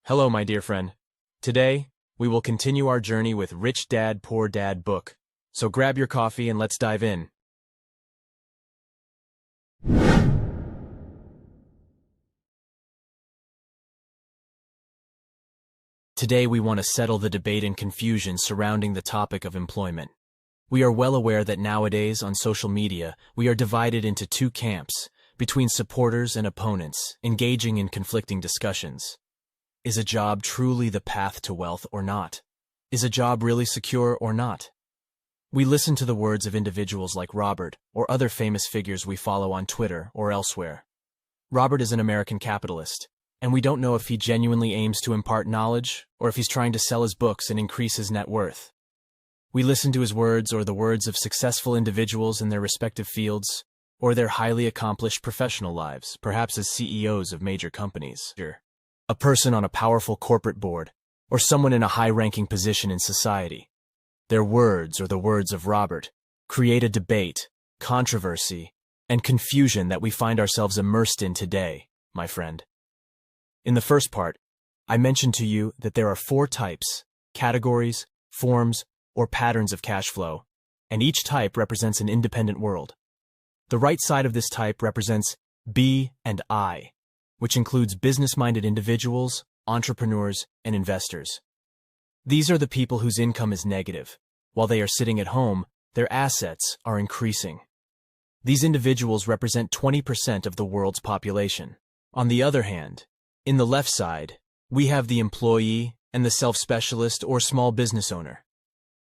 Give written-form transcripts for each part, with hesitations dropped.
Hello, my dear friend. Today, we will continue our journey with Rich Dad Poor Dad book. So grab your coffee and let's dive in. Today, we want to settle the debate and confusion surrounding the topic of employment. We are well aware that nowadays on social media, we are divided into two camps, between supporters and opponents, engaging in conflicting discussions. Is a job truly the path to wealth or not? Is a job really secure or not? We listen to the words of individuals like Robert or other famous figures we follow on Twitter or elsewhere. Robert is an American capitalist, and we don't know if he genuinely aims to impart knowledge or if he's trying to sell his books and increase his net worth. We listen to his words or the words of successful individuals in their respective fields or their highly accomplished professional lives, perhaps as CEOs of major companies. A person on a powerful corporate board, or someone in a high-ranking position in society. Their words, or the words of Robert, create a debate, controversy, and confusion that we find ourselves immersed in today, my friend. In the first part, I mentioned to you that there are 4 types, categories, forms, or patterns of cash flow, and each type represents an independent world. The right side of this type represents B and I, which includes business-minded individuals, entrepreneurs, and investors. These are the people whose income is negative. While they are sitting at home, their assets are increasing. These individuals represent 20% of the world's population. On the other hand, in the left side, we have the employee and the self-specialist or small business owner.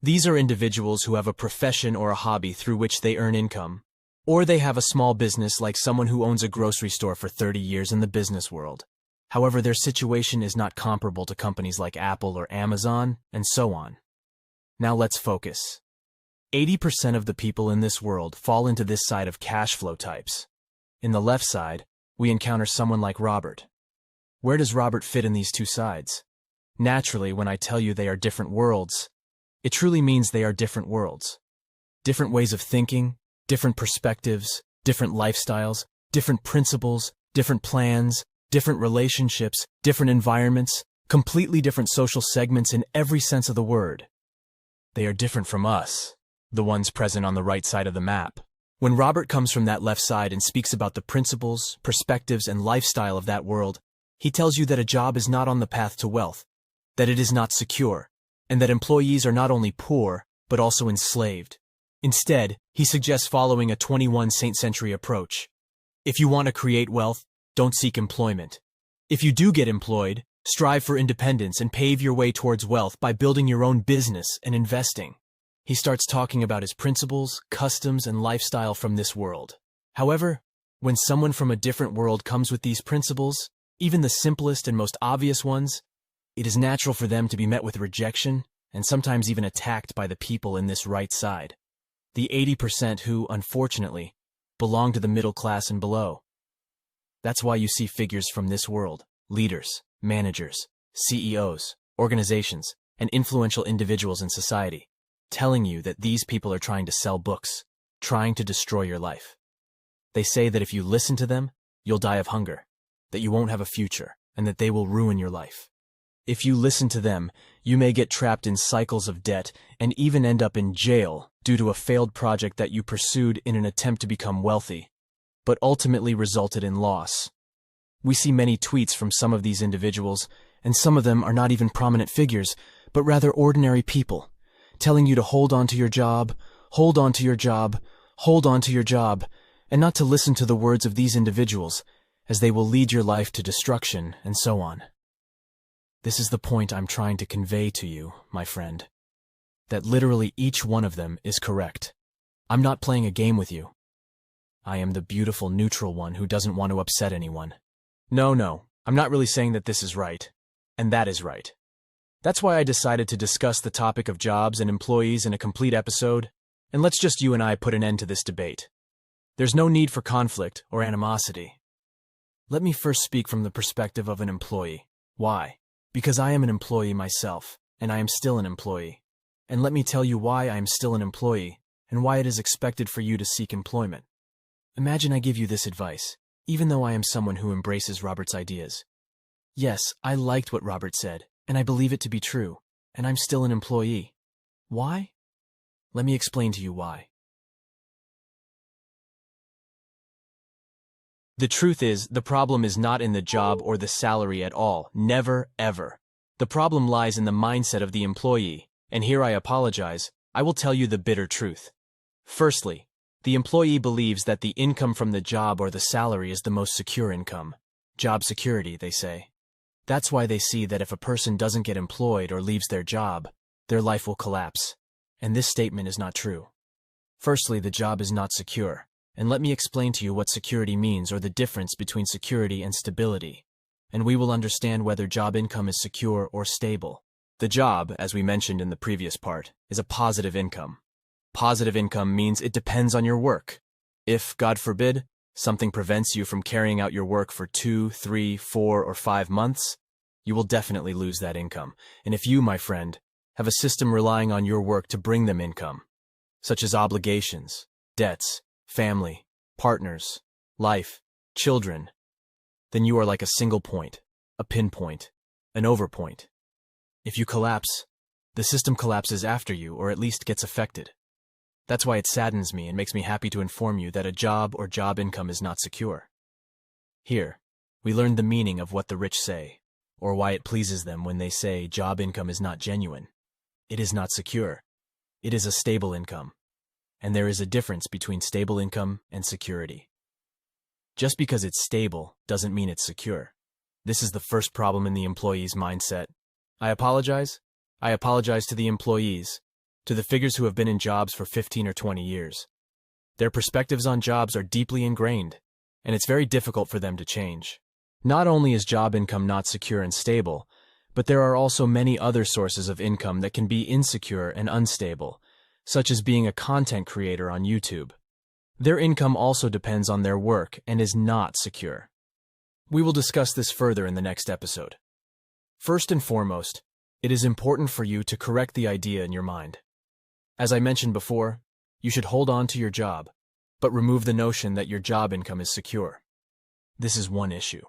These are individuals who have a profession or a hobby through which they earn income, or they have a small business like someone who owns a grocery store for 30 years in the business world. However, their situation is not comparable to companies like Apple or Amazon, and so on. Now let's focus. 80% of the people in this world fall into this side of cash flow types. In the left side, we encounter someone like Robert. Where does Robert fit in these two sides? Naturally, when I tell you they are different worlds, it truly means they are different worlds. Different ways of thinking, different perspectives, different lifestyles, different principles, different plans, different relationships, different environments, completely different social segments in every sense of the word. They are different from us, the ones present on the right side of the map. When Robert comes from that left side and speaks about the principles, perspectives, and lifestyle of that world, he tells you that a job is not on the path to wealth, that it is not secure, and that employees are not only poor, but also enslaved. Instead, he suggests following a 21st century approach. If you want to create wealth, don't seek employment. If you do get employed, strive for independence and pave your way towards wealth by building your own business and investing. He starts talking about his principles, customs, and lifestyle from this world. However, when someone from a different world comes with these principles, even the simplest and most obvious ones, it is natural for them to be met with rejection and sometimes even attacked by the people in this right side. The 80% who, unfortunately, belong to the middle class and below. That's why you see figures from this world, leaders, managers, CEOs, organizations, and influential individuals in society, telling you that these people are trying to sell books, trying to destroy your life. They say that if you listen to them, you'll die of hunger, that you won't have a future, and that they will ruin your life. If you listen to them, you may get trapped in cycles of debt and even end up in jail due to a failed project that you pursued in an attempt to become wealthy, but ultimately resulted in loss. We see many tweets from some of these individuals, and some of them are not even prominent figures, but rather ordinary people, telling you to hold on to your job, hold on to your job, hold on to your job, and not to listen to the words of these individuals, as they will lead your life to destruction, and so on. This is the point I'm trying to convey to you, my friend, that literally each one of them is correct. I'm not playing a game with you. I am the beautiful neutral one who doesn't want to upset anyone. No, I'm not really saying that this is right, and that is right. That's why I decided to discuss the topic of jobs and employees in a complete episode, and let's just you and I put an end to this debate. There's no need for conflict or animosity. Let me first speak from the perspective of an employee. Why? Because I am an employee myself, and I am still an employee. And let me tell you why I am still an employee, and why it is expected for you to seek employment. Imagine I give you this advice, even though I am someone who embraces Robert's ideas. Yes, I liked what Robert said, and I believe it to be true, and I'm still an employee. Why? Let me explain to you why. The truth is, the problem is not in the job or the salary at all. Never, ever. The problem lies in the mindset of the employee, and here I apologize, I will tell you the bitter truth. Firstly, the employee believes that the income from the job or the salary is the most secure income. Job security, they say. That's why they see that if a person doesn't get employed or leaves their job, their life will collapse. And this statement is not true. Firstly, the job is not secure. And let me explain to you what security means or the difference between security and stability. And we will understand whether job income is secure or stable. The job, as we mentioned in the previous part, is a positive income. Positive income means it depends on your work. If, God forbid, something prevents you from carrying out your work for 2, 3, 4, or 5 months, you will definitely lose that income. And if you, my friend, have a system relying on your work to bring them income, such as obligations, debts, family, partners, life, children, then you are like a single point, a pinpoint, an overpoint. If you collapse, the system collapses after you or at least gets affected. That's why it saddens me and makes me happy to inform you that a job or job income is not secure. Here, we learned the meaning of what the rich say, or why it pleases them when they say job income is not genuine. It is not secure. It is a stable income. And there is a difference between stable income and security. Just because it's stable doesn't mean it's secure. This is the first problem in the employee's mindset. I apologize. I apologize to the employees, to the figures who have been in jobs for 15 or 20 years. Their perspectives on jobs are deeply ingrained, and it's very difficult for them to change. Not only is job income not secure and stable, but there are also many other sources of income that can be insecure and unstable, such as being a content creator on YouTube. Their income also depends on their work and is not secure. We will discuss this further in the next episode. First and foremost, it is important for you to correct the idea in your mind. As I mentioned before, you should hold on to your job, but remove the notion that your job income is secure. This is one issue.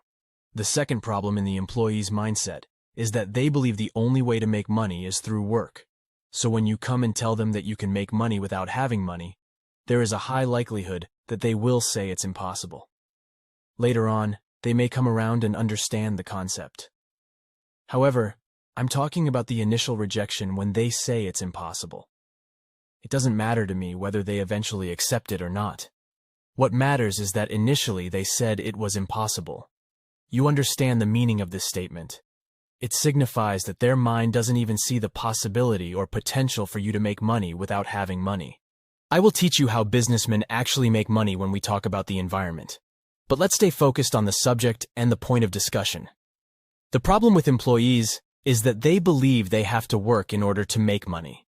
The second problem in the employee's mindset is that they believe the only way to make money is through work. So when you come and tell them that you can make money without having money, there is a high likelihood that they will say it's impossible. Later on, they may come around and understand the concept. However, I'm talking about the initial rejection when they say it's impossible. It doesn't matter to me whether they eventually accept it or not. What matters is that initially they said it was impossible. You understand the meaning of this statement. It signifies that their mind doesn't even see the possibility or potential for you to make money without having money. I will teach you how businessmen actually make money when we talk about the environment. But let's stay focused on the subject and the point of discussion. The problem with employees is that they believe they have to work in order to make money.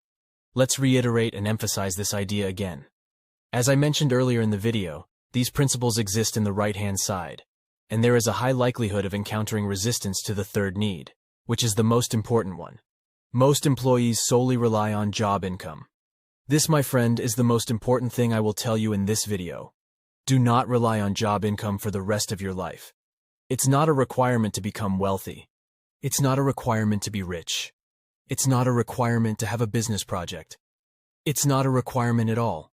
Let's reiterate and emphasize this idea again. As I mentioned earlier in the video, these principles exist in the right-hand side, and there is a high likelihood of encountering resistance to the third need, which is the most important one. Most employees solely rely on job income. This, my friend, is the most important thing I will tell you in this video. Do not rely on job income for the rest of your life. It's not a requirement to become wealthy. It's not a requirement to be rich. It's not a requirement to have a business project. It's not a requirement at all.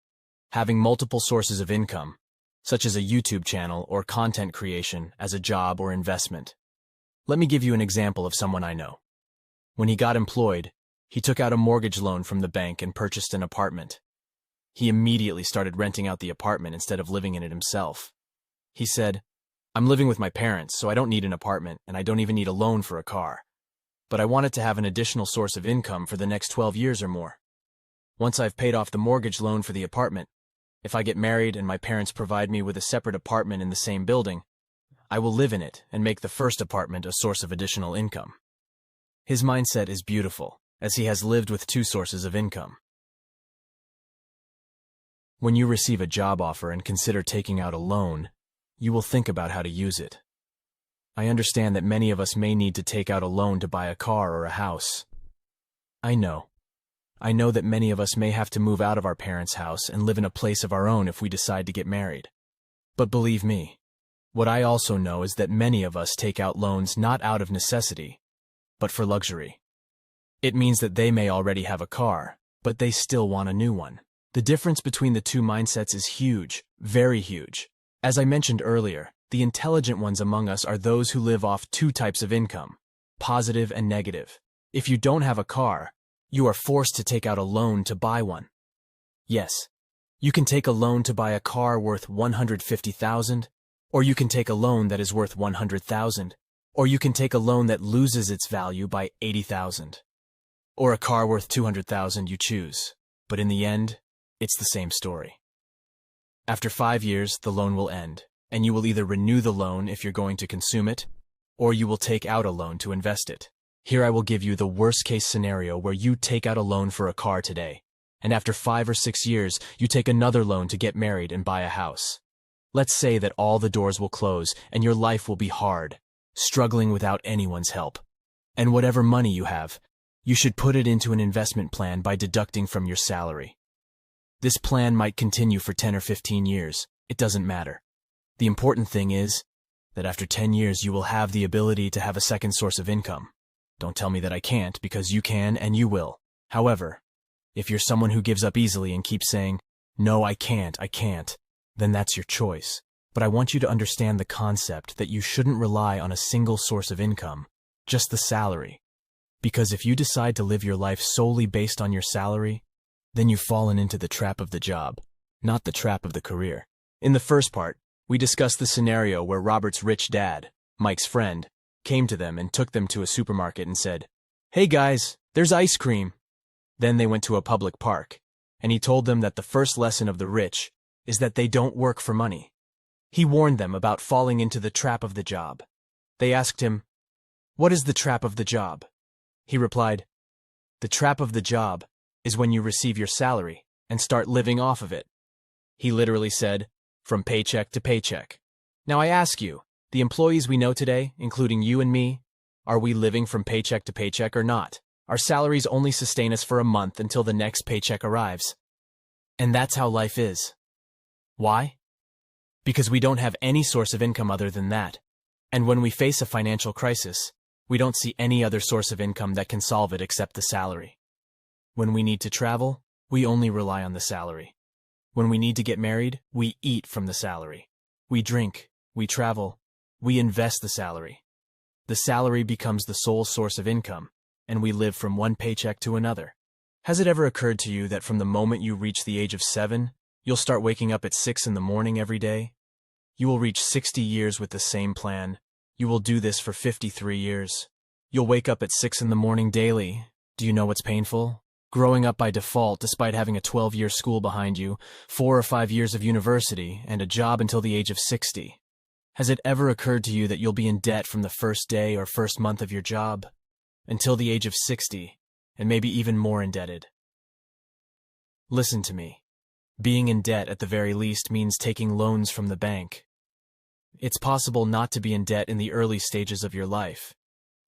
Having multiple sources of income, such as a YouTube channel or content creation as a job or investment. Let me give you an example of someone I know. When he got employed, he took out a mortgage loan from the bank and purchased an apartment. He immediately started renting out the apartment instead of living in it himself. He said, "I'm living with my parents, so I don't need an apartment and I don't even need a loan for a car. But I wanted to have an additional source of income for the next 12 years or more. Once I've paid off the mortgage loan for the apartment, if I get married and my parents provide me with a separate apartment in the same building, I will live in it and make the first apartment a source of additional income." His mindset is beautiful, as he has lived with two sources of income. When you receive a job offer and consider taking out a loan, you will think about how to use it. I understand that many of us may need to take out a loan to buy a car or a house. I know that many of us may have to move out of our parents' house and live in a place of our own if we decide to get married. But believe me, What I also know is that many of us take out loans not out of necessity, but for luxury. It means that they may already have a car, but they still want a new one. The difference between the two mindsets is huge, very huge. As I mentioned earlier, the intelligent ones among us are those who live off two types of income, positive and negative. If you don't have a car, you are forced to take out a loan to buy one. Yes, you can take a loan to buy a car worth $150,000, or you can take a loan that is worth $100,000, or you can take a loan that loses its value by $80,000, or a car worth $200,000. You choose, but in the end, it's the same story. After 5 years, the loan will end, and you will either renew the loan if you're going to consume it, or you will take out a loan to invest it. Here I will give you the worst-case scenario where you take out a loan for a car today, and after 5 or 6 years, you take another loan to get married and buy a house. Let's say that all the doors will close and your life will be hard, struggling without anyone's help. And whatever money you have, you should put it into an investment plan by deducting from your salary. This plan might continue for 10 or 15 years. It doesn't matter. The important thing is that after 10 years you will have the ability to have a second source of income. Don't tell me that I can't, because you can and you will. However, if you're someone who gives up easily and keeps saying, "No, I can't," then that's your choice. But I want you to understand the concept that you shouldn't rely on a single source of income, just the salary. Because if you decide to live your life solely based on your salary, then you've fallen into the trap of the job, not the trap of the career. In the first part, we discussed the scenario where Robert's rich dad, Mike's friend, came to them and took them to a supermarket and said, "Hey guys, there's ice cream." Then they went to a public park, and he told them that the first lesson of the rich is that they don't work for money. He warned them about falling into the trap of the job. They asked him, "What is the trap of the job?" He replied, "The trap of the job is when you receive your salary and start living off of it." He literally said, from paycheck to paycheck. Now I ask you, the employees we know today, including you and me, are we living from paycheck to paycheck or not? Our salaries only sustain us for a month until the next paycheck arrives. And that's how life is. Why? Because we don't have any source of income other than that. And when we face a financial crisis, we don't see any other source of income that can solve it except the salary. When we need to travel, we only rely on the salary. When we need to get married, we eat from the salary. We drink, we travel, we invest the salary. The salary becomes the sole source of income, and we live from one paycheck to another. Has it ever occurred to you that from the moment you reach the age of 7, you'll start waking up at 6 in the morning every day? You will reach 60 years with the same plan. You will do this for 53 years. You'll wake up at 6 in the morning daily. Do you know what's painful? Growing up by default despite having a 12-year school behind you, 4 or 5 years of university, and a job until the age of 60. Has it ever occurred to you that you'll be in debt from the first day or first month of your job until the age of 60, and maybe even more indebted? Listen to me. Being in debt at the very least means taking loans from the bank. It's possible not to be in debt in the early stages of your life.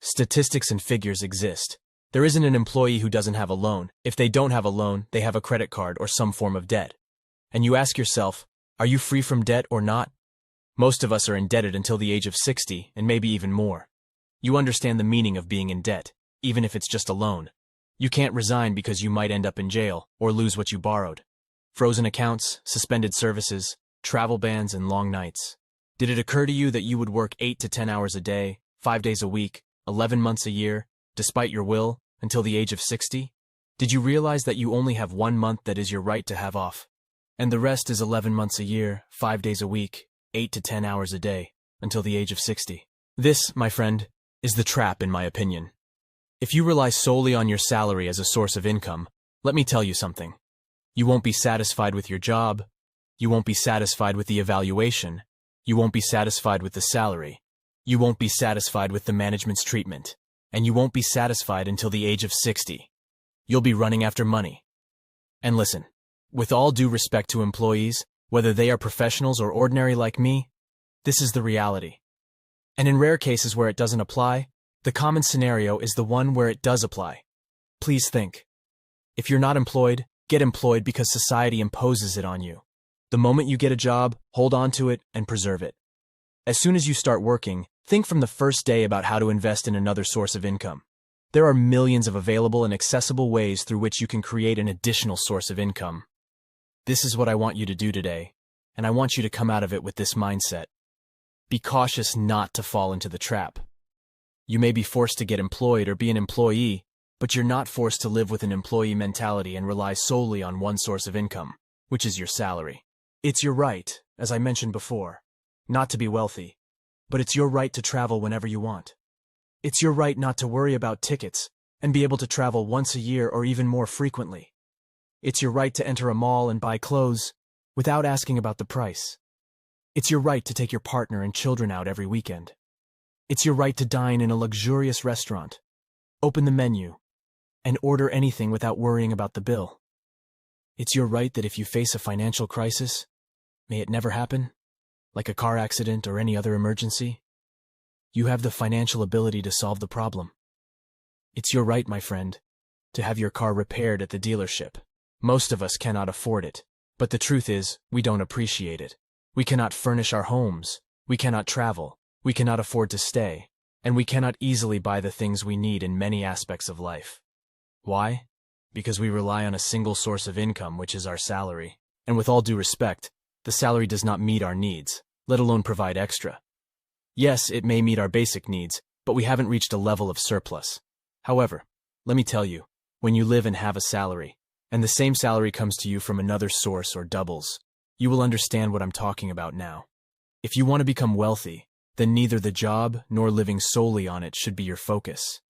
Statistics and figures exist. There isn't an employee who doesn't have a loan. If they don't have a loan, they have a credit card or some form of debt. And you ask yourself, are you free from debt or not? Most of us are indebted until the age of 60, and maybe even more. You understand the meaning of being in debt, even if it's just a loan. You can't resign because you might end up in jail or lose what you borrowed. Frozen accounts, suspended services, travel bans, and long nights. Did it occur to you that you would work 8 to 10 hours a day, 5 days a week, 11 months a year, despite your will, until the age of 60? Did you realize that you only have 1 month that is your right to have off? And the rest is 11 months a year, 5 days a week, 8 to 10 hours a day, until the age of 60. This, my friend, is the trap in my opinion. If you rely solely on your salary as a source of income, let me tell you something. You won't be satisfied with your job. You won't be satisfied with the evaluation. You won't be satisfied with the salary. You won't be satisfied with the management's treatment. And you won't be satisfied until the age of 60. You'll be running after money. And listen, with all due respect to employees, whether they are professionals or ordinary like me, this is the reality. And in rare cases where it doesn't apply, the common scenario is the one where it does apply. Please think. If you're not employed, get employed because society imposes it on you. The moment you get a job, hold on to it and preserve it. As soon as you start working, think from the first day about how to invest in another source of income. There are millions of available and accessible ways through which you can create an additional source of income. This is what I want you to do today, and I want you to come out of it with this mindset. Be cautious not to fall into the trap. You may be forced to get employed or be an employee, but you're not forced to live with an employee mentality and rely solely on one source of income, which is your salary. It's your right, as I mentioned before, not to be wealthy, but it's your right to travel whenever you want. It's your right not to worry about tickets and be able to travel once a year or even more frequently. It's your right to enter a mall and buy clothes without asking about the price. It's your right to take your partner and children out every weekend. It's your right to dine in a luxurious restaurant, open the menu, and order anything without worrying about the bill. It's your right that if you face a financial crisis, may it never happen, like a car accident or any other emergency, you have the financial ability to solve the problem. It's your right, my friend, to have your car repaired at the dealership. Most of us cannot afford it, but the truth is, we don't appreciate it. We cannot furnish our homes, we cannot travel, we cannot afford to stay, and we cannot easily buy the things we need in many aspects of life. Why? Because we rely on a single source of income, which is our salary. And with all due respect, the salary does not meet our needs, let alone provide extra. Yes, it may meet our basic needs, but we haven't reached a level of surplus. However, let me tell you, when you live and have a salary, and the same salary comes to you from another source or doubles, you will understand what I'm talking about now. If you want to become wealthy, then neither the job nor living solely on it should be your focus.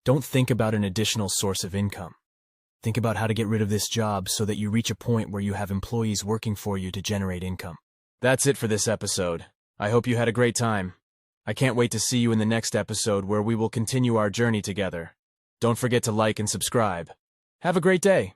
Don't think about an additional source of income. Think about how to get rid of this job so that you reach a point where you have employees working for you to generate income. That's it for this episode. I hope you had a great time. I can't wait to see you in the next episode where we will continue our journey together. Don't forget to like and subscribe. Have a great day.